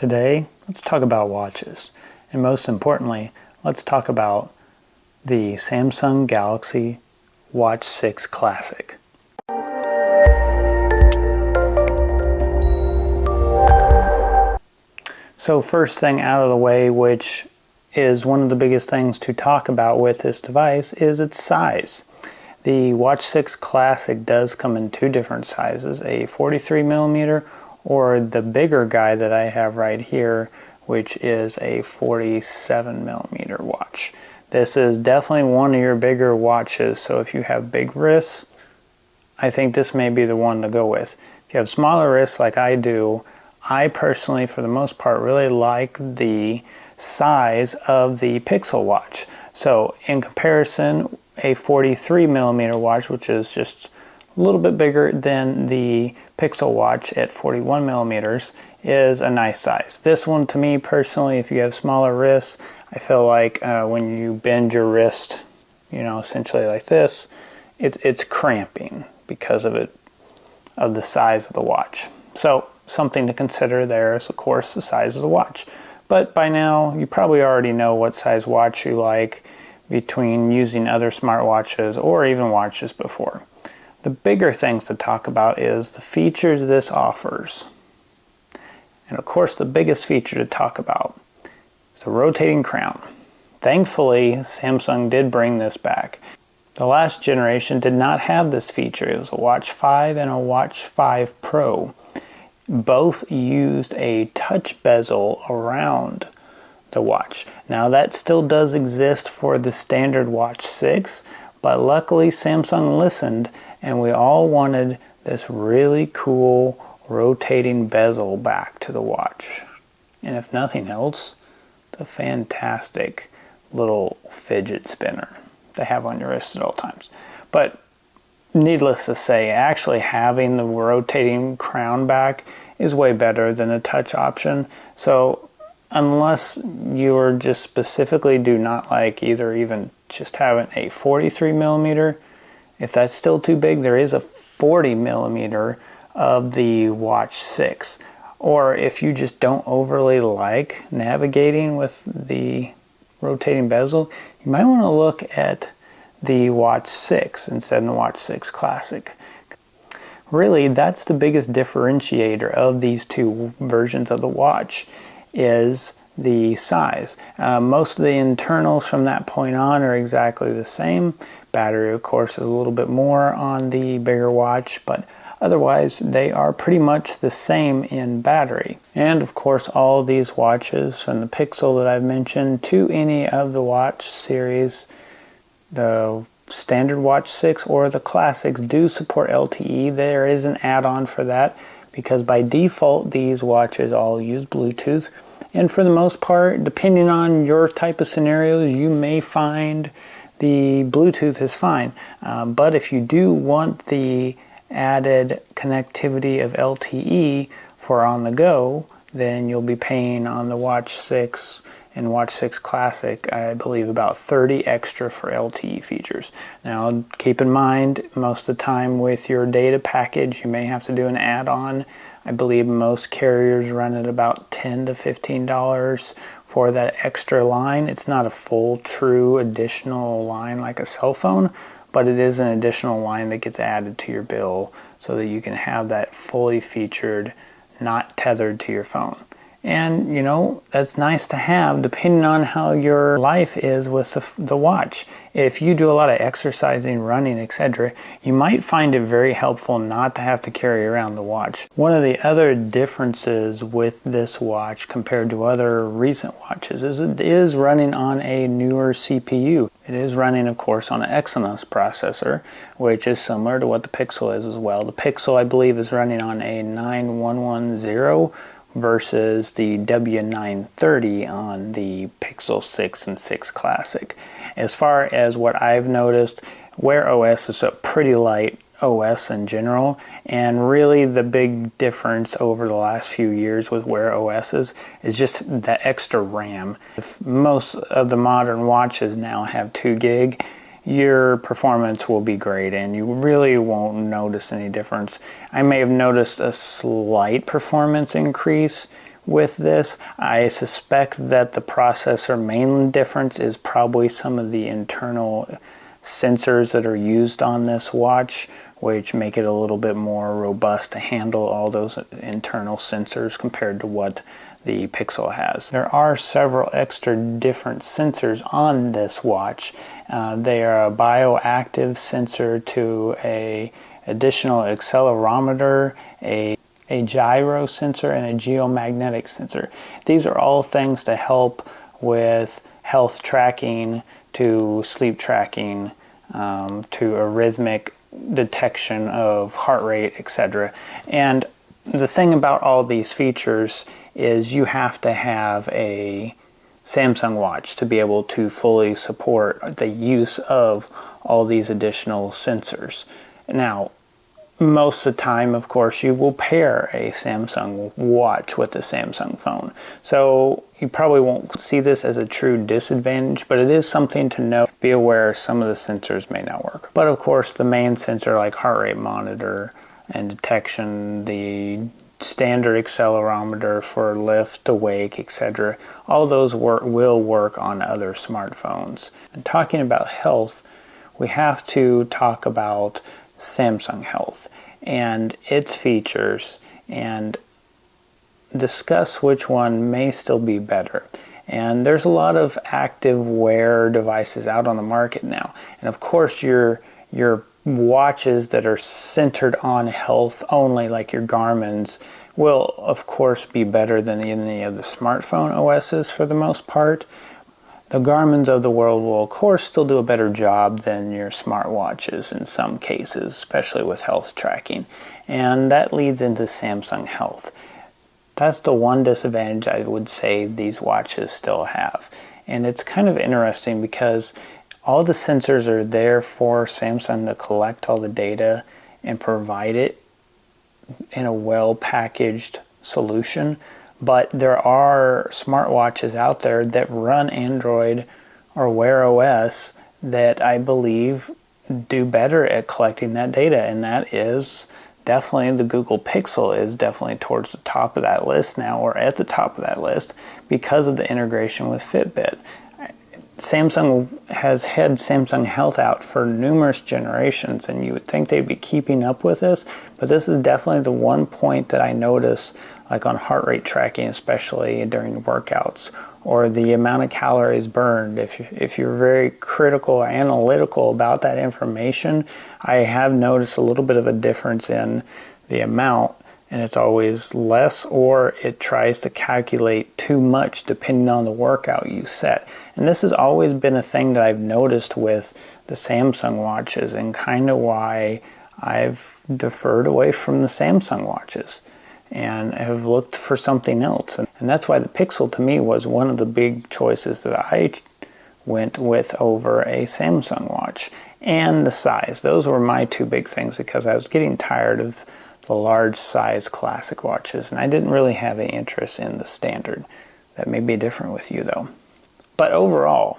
Today, let's talk about watches, and most importantly, let's talk about the Samsung Galaxy Watch 6 Classic. So first thing out of the way, which is one of the biggest things to talk about with this device, is its size. The Watch 6 Classic does come in two different sizes, a 43mm or the bigger guy that I have right here, which is a 47mm watch. This is definitely one of your bigger watches, so if you have big wrists, I think this may be the one to go with. If you have smaller wrists like I do, I personally, for the most part, really like the size of the Pixel watch. So in comparison, a 43mm watch, which is just a little bit bigger than the Pixel watch at 41mm, is a nice size. This one, to me personally, if you have smaller wrists, I feel like when you bend your wrist, essentially like this, it's cramping because of the size of the watch. So something to consider there is, of course, the size of the watch. But by now, you probably already know what size watch you like between using other smartwatches or even watches before. The bigger things to talk about is the features this offers. And of course, the biggest feature to talk about is the rotating crown. Thankfully, Samsung did bring this back. The last generation did not have this feature. It was a Watch 5 and a Watch 5 Pro. Both used a touch bezel around the watch. Now that still does exist for the standard Watch 6, but luckily Samsung listened and we all wanted this really cool rotating bezel back to the watch. And if nothing else, it's a fantastic little fidget spinner to have on your wrist at all times. But needless to say, actually having the rotating crown back is way better than a touch option. So unless you're just specifically do not like either even just having a 43mm, if that's still too big, there is a 40mm of the Watch 6. Or if you just don't overly like navigating with the rotating bezel, you might want to look at the Watch 6 instead of the Watch 6 Classic. Really, that's the biggest differentiator of these two versions of the watch, is the size. Most of the internals from that point on are exactly the same. Battery, of course, is a little bit more on the bigger watch, but otherwise they are pretty much the same in battery. And of course, all these watches, from the Pixel that I've mentioned to any of the watch series, the standard Watch 6 or the Classics, do support LTE. There is an add-on for that because by default these watches all use Bluetooth, and for the most part, depending on your type of scenarios, you may find the Bluetooth is fine. But if you do want the added connectivity of LTE for on the go, then you'll be paying on the Watch 6 and Watch 6 Classic, I believe, about $30 extra for LTE features. Now, keep in mind, most of the time with your data package, you may have to do an add-on. I believe most carriers run at about $10 to $15 for that extra line. It's not a full, true additional line like a cell phone, but it is an additional line that gets added to your bill so that you can have that fully featured, not tethered to your phone. And that's nice to have depending on how your life is with the watch. If you do a lot of exercising, running, etc., you might find it very helpful not to have to carry around the watch. One of the other differences with this watch compared to other recent watches is it is running on a newer CPU. It is running, of course, on an Exynos processor, which is similar to what the Pixel is as well. The Pixel, I believe, is running on a 9110 versus the W930 on the Pixel 6 and 6 Classic. As far as what I've noticed, Wear OS is a pretty light OS in general, and really the big difference over the last few years with Wear OSs is just that extra RAM. If most of the modern watches now have 2 gig, your performance will be great and you really won't notice any difference. I may have noticed a slight performance increase with this. I suspect that the processor main difference is probably some of the internal sensors that are used on this watch, which make it a little bit more robust to handle all those internal sensors compared to what the Pixel has. There are several extra different sensors on this watch. They are a bioactive sensor to a additional accelerometer, a gyro sensor, and a geomagnetic sensor. These are all things to help with health tracking, to sleep tracking, to arrhythmic detection of heart rate, etc. And the thing about all these features is you have to have a Samsung watch to be able to fully support the use of all these additional sensors. Now, most of the time, of course, you will pair a Samsung watch with a Samsung phone. So you probably won't see this as a true disadvantage, but it is something to know. Be aware some of the sensors may not work. But of course, the main sensor like heart rate monitor and detection, the standard accelerometer for lift to wake, etc., all those will work on other smartphones. And talking about health, we have to talk about Samsung Health and its features and discuss which one may still be better. And there's a lot of active wear devices out on the market now. And of course your watches that are centered on health only, like your Garmin's, will of course be better than any of the smartphone OSs for the most part. The Garmin's of the world will of course still do a better job than your smartwatches in some cases, especially with health tracking. And that leads into Samsung Health. That's the one disadvantage I would say these watches still have. And it's kind of interesting because all the sensors are there for Samsung to collect all the data and provide it in a well-packaged solution. But there are smartwatches out there that run Android or Wear OS that I believe do better at collecting that data, and that is definitely the Google Pixel is definitely towards the top of that list now, or at the top of that list, because of the integration with Fitbit. Samsung has had Samsung Health out for numerous generations, and you would think they'd be keeping up with this, but this is definitely the one point that I notice, like on heart rate tracking, especially during workouts, or the amount of calories burned. If you're very critical or analytical about that information, I have noticed a little bit of a difference in the amount, and it's always less, or it tries to calculate too much depending on the workout you set. And this has always been a thing that I've noticed with the Samsung watches, and kind of why I've deferred away from the Samsung watches and have looked for something else. And that's why the Pixel to me was one of the big choices that I went with over a Samsung watch. And the size. Those were my two big things, because I was getting tired of the large size classic watches, and I didn't really have any interest in the standard. That may be different with you though. But overall,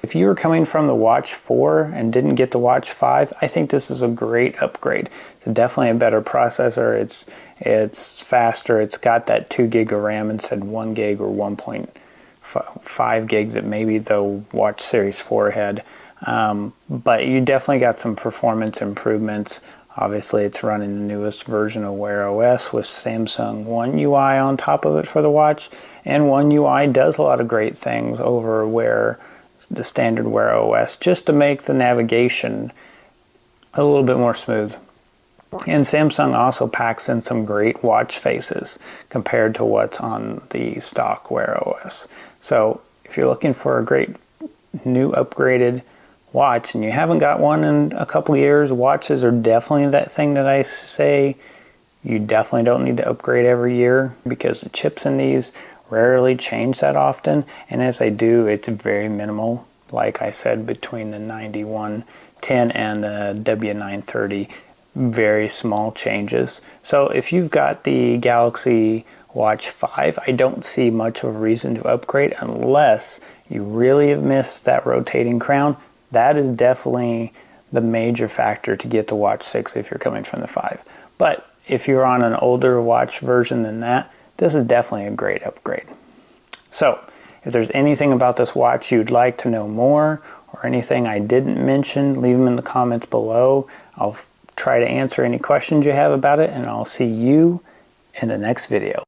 if you were coming from the Watch 4 and didn't get the Watch 5, I think this is a great upgrade. It's definitely a better processor, it's faster, it's got that 2 gig of RAM instead of 1 gig or 1.5 gig that maybe the Watch Series 4 had. But you definitely got some performance improvements. Obviously, it's running the newest version of Wear OS with Samsung One UI on top of it for the watch, and One UI does a lot of great things over the standard Wear OS, just to make the navigation a little bit more smooth. And Samsung also packs in some great watch faces compared to what's on the stock Wear OS. So if you're looking for a great new upgraded watch and you haven't got one in a couple years, watches are definitely that thing that I say you definitely don't need to upgrade every year, because the chips in these rarely change that often, and if they do, it's very minimal. Like I said, between the 9110 and the W930, very small changes. So if you've got the Galaxy Watch 5, I don't see much of a reason to upgrade unless you really have missed that rotating crown. That is definitely the major factor to get the Watch 6 if you're coming from the 5. But if you're on an older watch version than that, this is definitely a great upgrade. So if there's anything about this watch you'd like to know more, or anything I didn't mention, leave them in the comments below. I'll try to answer any questions you have about it, and I'll see you in the next video.